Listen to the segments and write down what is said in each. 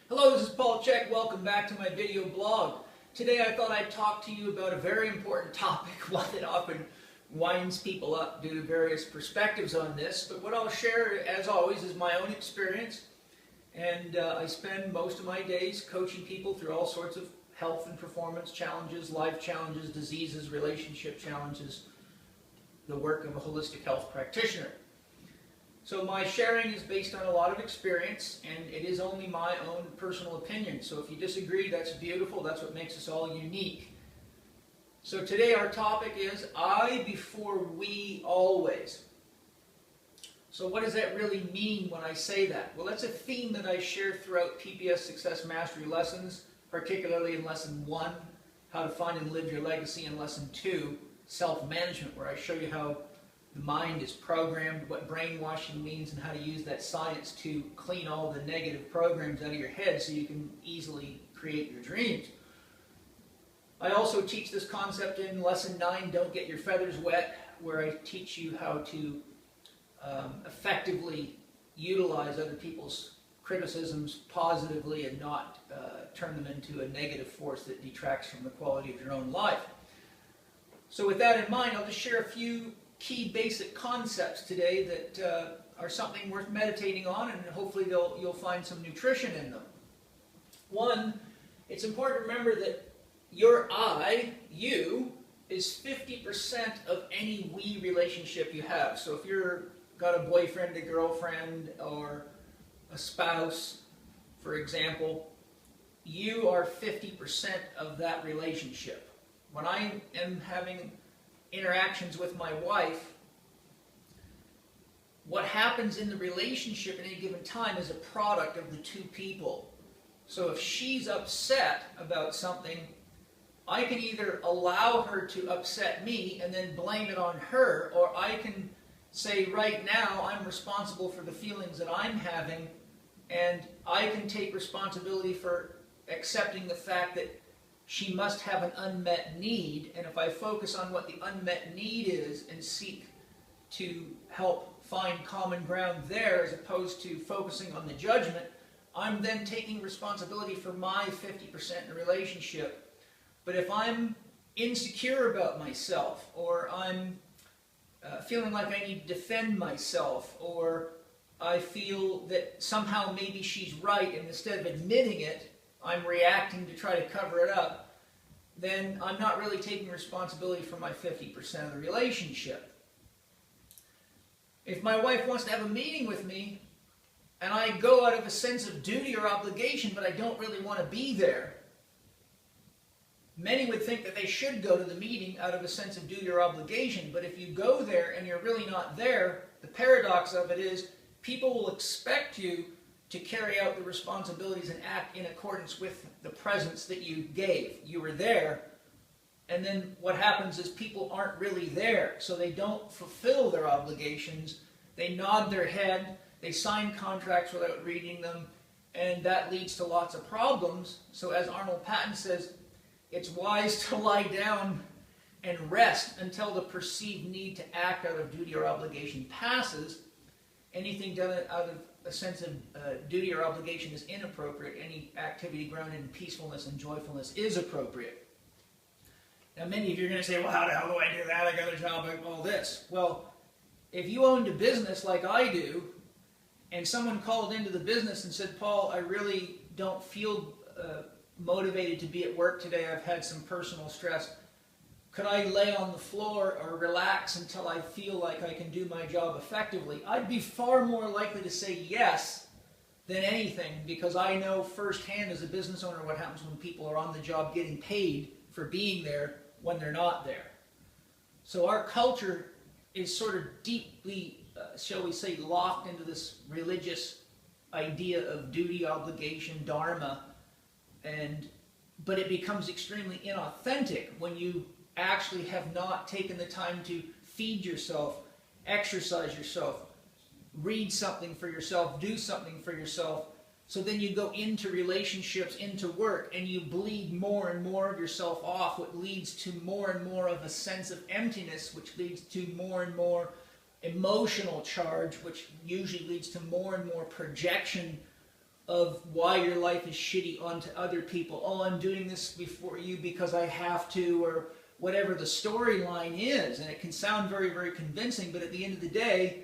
Hello, this is C.H.E.K. Welcome back to my video blog. Today I thought I'd talk to you about a very important topic, one that often winds people up due to various perspectives on this. But what I'll share, as always, is my own experience. And I spend most of my days coaching people through all sorts of health and performance challenges, life challenges, diseases, relationship challenges, the work of a holistic health practitioner. So my sharing is based on a lot of experience, and it is only my own personal opinion. So if you disagree, that's beautiful. That's what makes us all unique. So today our topic is I before we always. So what does that really mean when I say that? Well, that's a theme that I share throughout PPS Success Mastery lessons, particularly in Lesson 1, How to Find and Live Your Legacy, and Lesson 2, Self-Management, where I show you how the mind is programmed, what brainwashing means, and how to use that science to clean all the negative programs out of your head so you can easily create your dreams. I also teach this concept in Lesson 9, Don't Get Your Feathers Wet, where I teach you how to effectively utilize other people's criticisms positively and not turn them into a negative force that detracts from the quality of your own life. So with that in mind, I'll just share a few key basic concepts today that are something worth meditating on, and hopefully you'll find some nutrition in them. One, it's important to remember that your I, you, is 50% of any we relationship you have. So if you've got a boyfriend, a girlfriend, or a spouse, for example, you are 50% of that relationship. When I am having interactions with my wife, what happens in the relationship at any given time is a product of the two people. So if she's upset about something, I can either allow her to upset me and then blame it on her, or I can say, right now I'm responsible for the feelings that I'm having, and I can take responsibility for accepting the fact that she must have an unmet need, and if I focus on what the unmet need is and seek to help find common ground there as opposed to focusing on the judgment, I'm then taking responsibility for my 50% in the relationship. But if I'm insecure about myself, or I'm feeling like I need to defend myself, or I feel that somehow maybe she's right and instead of admitting it, I'm reacting to try to cover it up, then I'm not really taking responsibility for my 50% of the relationship. If my wife wants to have a meeting with me, and I go out of a sense of duty or obligation, but I don't really want to be there, many would think that they should go to the meeting out of a sense of duty or obligation, but if you go there and you're really not there, the paradox of it is people will expect you to carry out the responsibilities and act in accordance with the presence that you gave. You were there, and then what happens is people aren't really there, so they don't fulfill their obligations. They nod their head, they sign contracts without reading them, and that leads to lots of problems. So as Arnold Patton says, it's wise to lie down and rest until the perceived need to act out of duty or obligation passes. Anything done out of a sense of duty or obligation is inappropriate. Any activity grounded in peacefulness and joyfulness is appropriate. Now many of you are going to say, well, how the hell do I do that? I got a job, I all this. Well, if you owned a business like I do, and someone called into the business and said, Paul, I really don't feel motivated to be at work today, I've had some personal stress, could I lay on the floor or relax until I feel like I can do my job effectively? I'd be far more likely to say yes than anything, because I know firsthand as a business owner what happens when people are on the job getting paid for being there when they're not there. So our culture is sort of deeply, shall we say, locked into this religious idea of duty, obligation, dharma, but it becomes extremely inauthentic when you actually have not taken the time to feed yourself, exercise yourself, read something for yourself, do something for yourself. So then you go into relationships, into work, and you bleed more and more of yourself off, which leads to more and more of a sense of emptiness, which leads to more and more emotional charge, which usually leads to more and more projection of why your life is shitty onto other people. Oh, I'm doing this before you because I have to, or whatever the storyline is. And it can sound very, very convincing, but at the end of the day,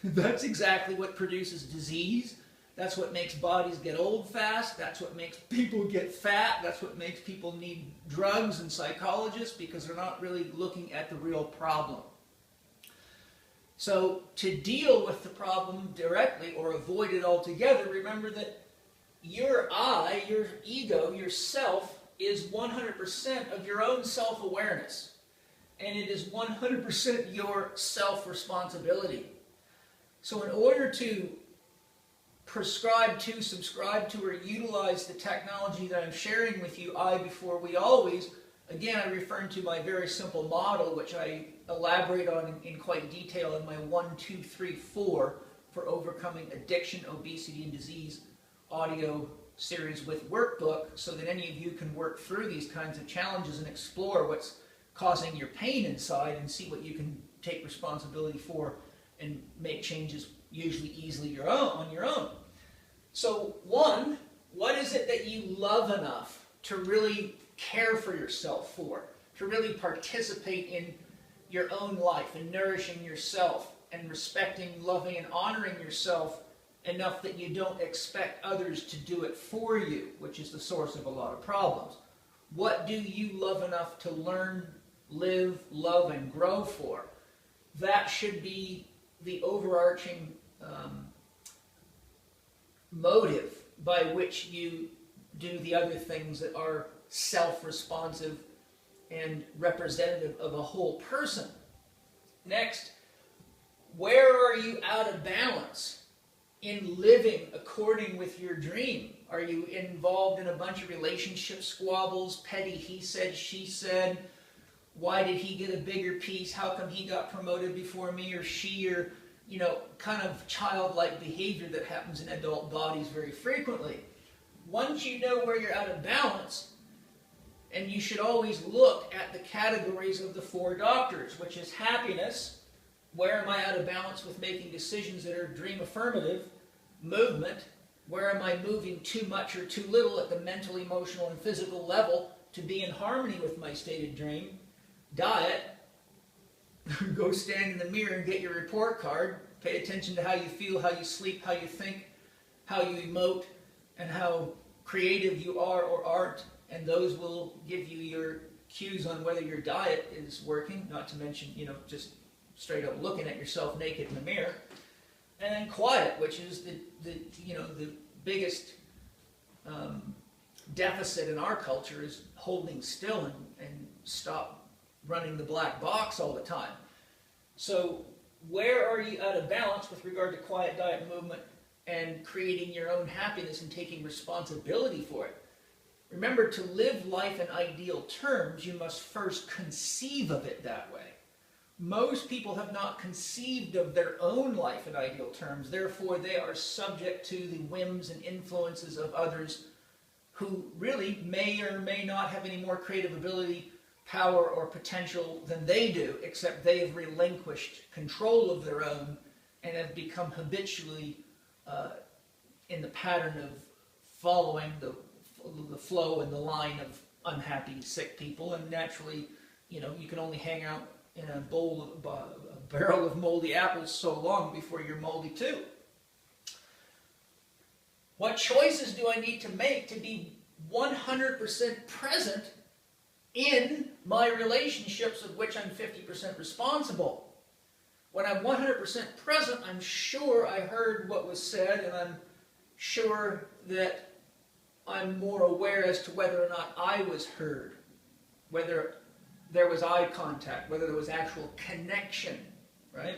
that's exactly what produces disease. That's what makes bodies get old fast. That's what makes people get fat. That's what makes people need drugs and psychologists, because they're not really looking at the real problem. So to deal with the problem directly or avoid it altogether, remember that your I, your ego, yourself, is 100% of your own self-awareness. And it is 100% your self-responsibility. So in order to prescribe to, subscribe to, or utilize the technology that I'm sharing with you, I before we always, again, I refer to my very simple model, which I elaborate on in quite detail in my 1, 2, 3, 4 for overcoming addiction, obesity, and disease audio series with workbook, so that any of you can work through these kinds of challenges and explore what's causing your pain inside and see what you can take responsibility for and make changes usually easily on your own. So one, what is it that you love enough to really care for yourself for, to really participate in your own life and nourishing yourself and respecting, loving, and honoring yourself enough that you don't expect others to do it for you, which is the source of a lot of problems. What do you love enough to learn, live, love, and grow for? That should be the overarching motive by which you do the other things that are self-responsive and representative of a whole person. Next, where are you out of balance in living according with your dream? Are you involved in a bunch of relationship squabbles, petty he said, she said? Why did he get a bigger piece? How come he got promoted before me or she? Or, you know, kind of childlike behavior that happens in adult bodies very frequently. Once you know where you're out of balance, and you should always look at the categories of the 4 doctors, which is happiness, where am I out of balance with making decisions that are dream affirmative? Movement, where am I moving too much or too little at the mental, emotional, and physical level to be in harmony with my stated dream? Diet, go stand in the mirror and get your report card. Pay attention to how you feel, how you sleep, how you think, how you emote, and how creative you are or aren't. And those will give you your cues on whether your diet is working, not to mention, you know, just straight up looking at yourself naked in the mirror. And then quiet, which is the biggest deficit in our culture, is holding still and stop running the black box all the time. So where are you out of balance with regard to quiet, diet, movement, and creating your own happiness and taking responsibility for it? Remember, to live life in ideal terms, you must first conceive of it that way. Most people have not conceived of their own life in ideal terms. Therefore, they are subject to the whims and influences of others who really may or may not have any more creative ability, power, or potential than they do, except they have relinquished control of their own and have become habitually in the pattern of following the flow and the line of unhappy, sick people. And naturally, you know, you can only hang out in a barrel of moldy apples so long before you're moldy too. What choices do I need to make to be 100% present in my relationships of which I'm 50% responsible? When I'm 100% present, I'm sure I heard what was said, and I'm sure that I'm more aware as to whether or not I was heard, whether there was eye contact, whether there was actual connection, right?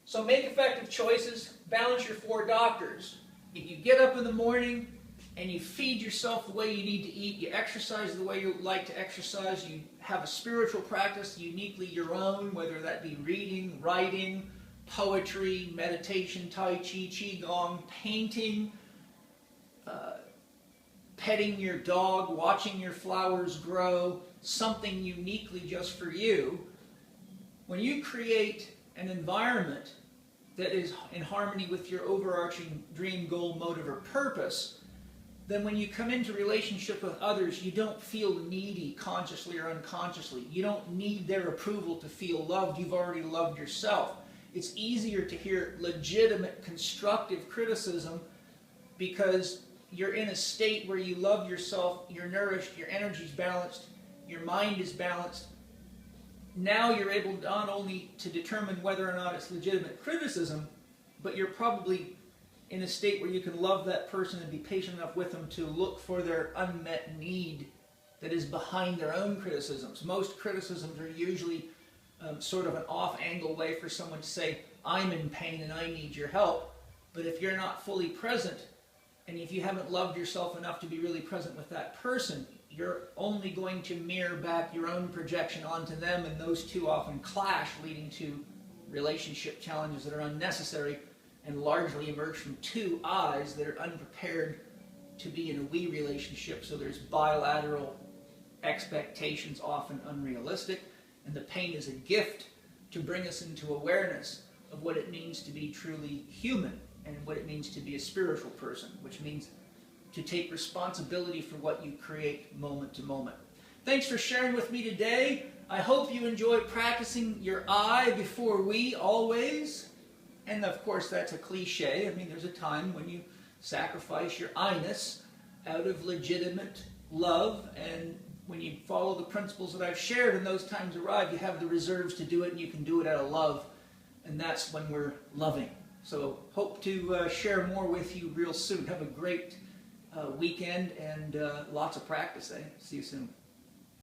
So make effective choices, balance your 4 doctors. If you get up in the morning and you feed yourself the way you need to eat, you exercise the way you like to exercise, you have a spiritual practice uniquely your own, whether that be reading, writing, poetry, meditation, Tai Chi, Qigong, painting, petting your dog, watching your flowers grow, something uniquely just for you. When you create an environment that is in harmony with your overarching dream, goal, motive, or purpose, then when you come into relationship with others, you don't feel needy consciously or unconsciously. You don't need their approval to feel loved. You've already loved yourself. It's easier to hear legitimate, constructive criticism because you're in a state where you love yourself, you're nourished, your energy's balanced, your mind is balanced. Now you're able not only to determine whether or not it's legitimate criticism, but you're probably in a state where you can love that person and be patient enough with them to look for their unmet need that is behind their own criticisms. Most criticisms are usually sort of an off-angle way for someone to say, I'm in pain and I need your help. But if you're not fully present, and if you haven't loved yourself enough to be really present with that person, you're only going to mirror back your own projection onto them, and those two often clash, leading to relationship challenges that are unnecessary and largely emerge from two I's that are unprepared to be in a we relationship. So there's bilateral expectations, often unrealistic, and the pain is a gift to bring us into awareness of what it means to be truly human and what it means to be a spiritual person, which means to take responsibility for what you create moment to moment. Thanks for sharing with me today. I hope you enjoy practicing your I before we always. And of course, that's a cliche. I mean, there's a time when you sacrifice your I-ness out of legitimate love, and when you follow the principles that I've shared and those times arrive, you have the reserves to do it, and you can do it out of love, and that's when we're loving. So hope to share more with you real soon. Have a great weekend and lots of practice. See you soon.